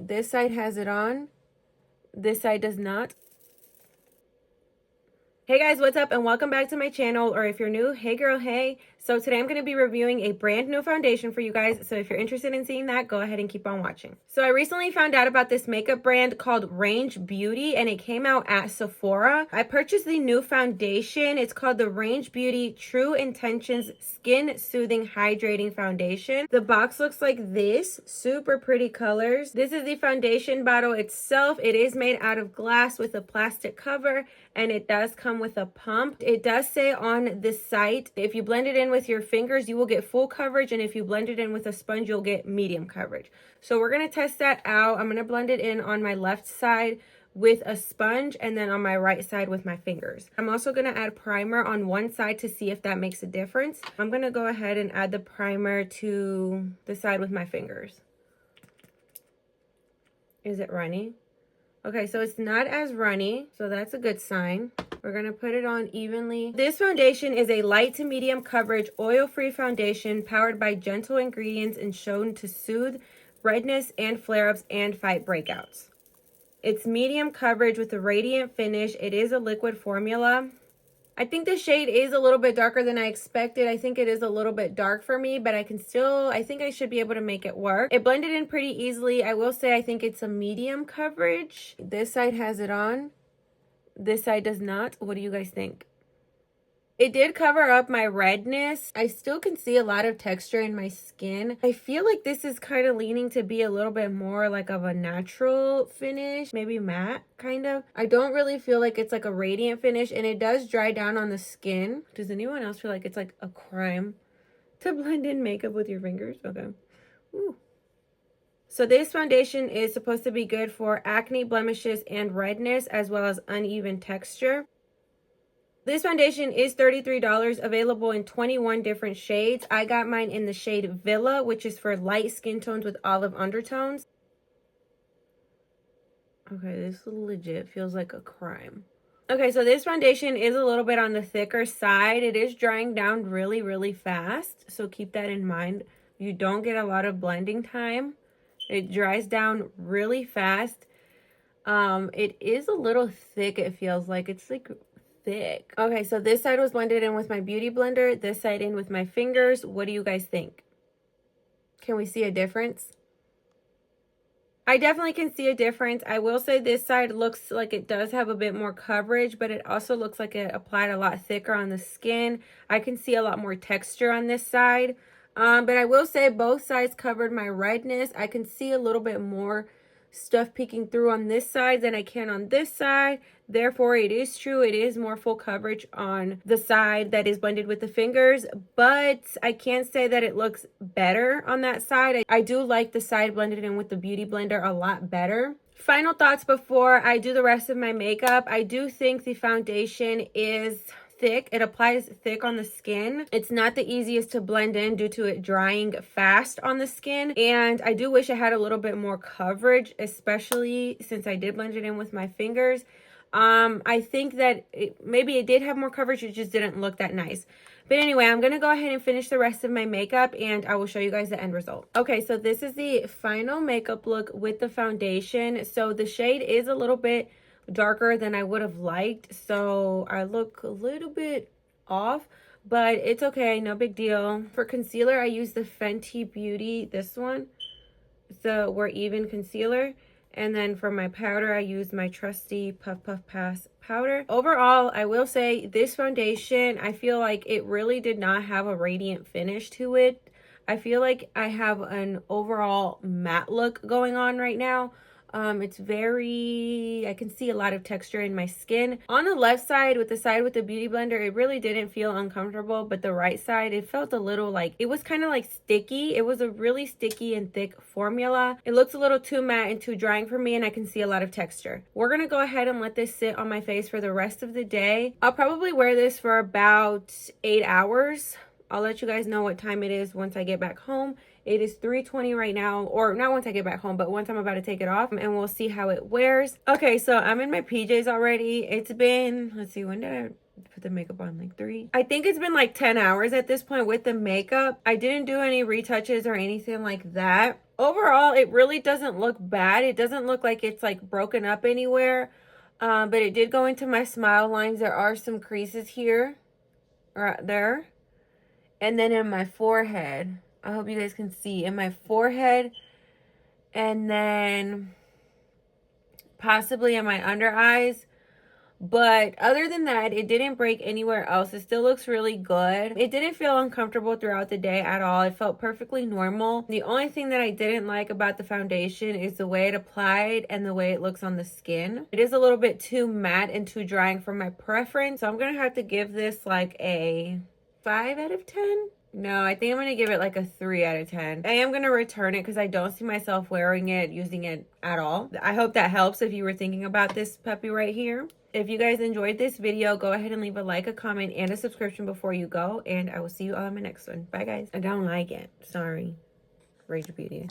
this side has it on. This side does not. Hey guys, what's up and welcome back to my channel, or if you're new, hey girl, hey. So today I'm going to be reviewing a brand new foundation for you guys, so if you're interested in seeing that, go ahead and keep on watching. So I recently found out about this makeup brand called Range Beauty, and it came out at Sephora. I purchased the new foundation. It's called the Range Beauty True Intentions Skin Soothing Hydrating Foundation. The box looks like this, super pretty colors. This is the foundation bottle itself. It is made out of glass with a plastic cover, and it does come with a pump. It does say on the site, if you blend it in with your fingers, you will get full coverage, and if you blend it in with a sponge, you'll get medium coverage. So we're going to test that out. I'm going to blend it in on my left side with a sponge, and then on my right side with my fingers. I'm also going to add primer on one side to see if that makes a difference. I'm going to go ahead and add the primer to the side with my fingers. Is it runny? Okay, so it's not as runny, so that's a good sign. We're going to put it on evenly. This foundation is a light to medium coverage, oil-free foundation powered by gentle ingredients and shown to soothe redness and flare-ups and fight breakouts. It's medium coverage with a radiant finish. It is a liquid formula. I think the shade is a little bit darker than I expected. I think it is a little bit dark for me, but I think I should be able to make it work. It blended in pretty easily. I will say I think it's a medium coverage. This side has it on. This side does not. What do you guys think? It did cover up my redness. I still can see a lot of texture in my skin. I feel like this is kind of leaning to be a little bit more like of a natural finish, maybe matte kind of. I don't really feel like it's like a radiant finish, and it does dry down on the skin. Does anyone else feel like it's like a crime to blend in makeup with your fingers? Okay. Ooh. So this foundation is supposed to be good for acne, blemishes, and redness, as well as uneven texture. This foundation is $33, available in 21 different shades. I got mine in the shade Villa, which is for light skin tones with olive undertones. Okay, this legit feels like a crime. Okay, so this foundation is a little bit on the thicker side. It is drying down really, really fast, so keep that in mind. You don't get a lot of blending time. It dries down really fast. It is a little thick, it feels like. It's like thick. Okay, so this side was blended in with my beauty blender, this side in with my fingers. What do you guys think? Can we see a difference? I definitely can see a difference. I will say this side looks like it does have a bit more coverage, but it also looks like it applied a lot thicker on the skin. I can see a lot more texture on this side. But I will say both sides covered my redness. I can see a little bit more stuff peeking through on this side than I can on this side. Therefore, it is true, it is more full coverage on the side that is blended with the fingers, but I can't say that it looks better on that side. I do like the side blended in with the beauty blender a lot better. Final thoughts before I do the rest of my makeup. I do think the foundation is thick. It applies thick on the skin. It's not the easiest to blend in due to it drying fast on the skin, and I do wish I had a little bit more coverage, especially since I did blend it in with my fingers. I think that maybe it did have more coverage, it just didn't look that nice. But anyway, I'm going to go ahead and finish the rest of my makeup, and I will show you guys the end result. Okay, so this is the final makeup look with the foundation. So the shade is a little bit darker than I would have liked, so I look a little bit off, but it's okay, no big deal. For concealer, I use the Fenty Beauty, this one, the We're Even concealer, and then for my powder, I use my trusty Puff Puff Pass powder. Overall, I will say this foundation, I feel like it really did not have a radiant finish to it. I feel like I have an overall matte look going on right now. I can see a lot of texture in my skin. On the left side with the beauty blender, it really didn't feel uncomfortable, but the right side, it felt a little like, it was kind of like sticky. It was a really sticky and thick formula. It looks a little too matte and too drying for me, and I can see a lot of texture. We're gonna go ahead and let this sit on my face for the rest of the day. I'll probably wear this for about 8 hours. I'll let you guys know what time it is once I get back home. It is 3:20 right now, or not once I get back home, but once I'm about to take it off, and we'll see how it wears. Okay, so I'm in my PJs already. It's been, let's see, when did I put the makeup on? Like 3? I think it's been like 10 hours at this point with the makeup. I didn't do any retouches or anything like that. Overall, it really doesn't look bad. It doesn't look like it's like broken up anywhere. But it did go into my smile lines. There are some creases here, right there. And then in my forehead. I hope you guys can see. In my forehead. And then possibly in my under eyes. But other than that, it didn't break anywhere else. It still looks really good. It didn't feel uncomfortable throughout the day at all. It felt perfectly normal. The only thing that I didn't like about the foundation is the way it applied and the way it looks on the skin. It is a little bit too matte and too drying for my preference. So I'm going to have to give this like a 5 out of 10. No, I think I'm going to give it like a 3 out of 10. I am going to return it because I don't see myself wearing it, using it at all. I hope that helps if you were thinking about this puppy right here. If you guys enjoyed this video, go ahead and leave a like, a comment, and a subscription before you go. And I will see you all in my next one. Bye, guys. I don't like it. Sorry. Rage Beauty.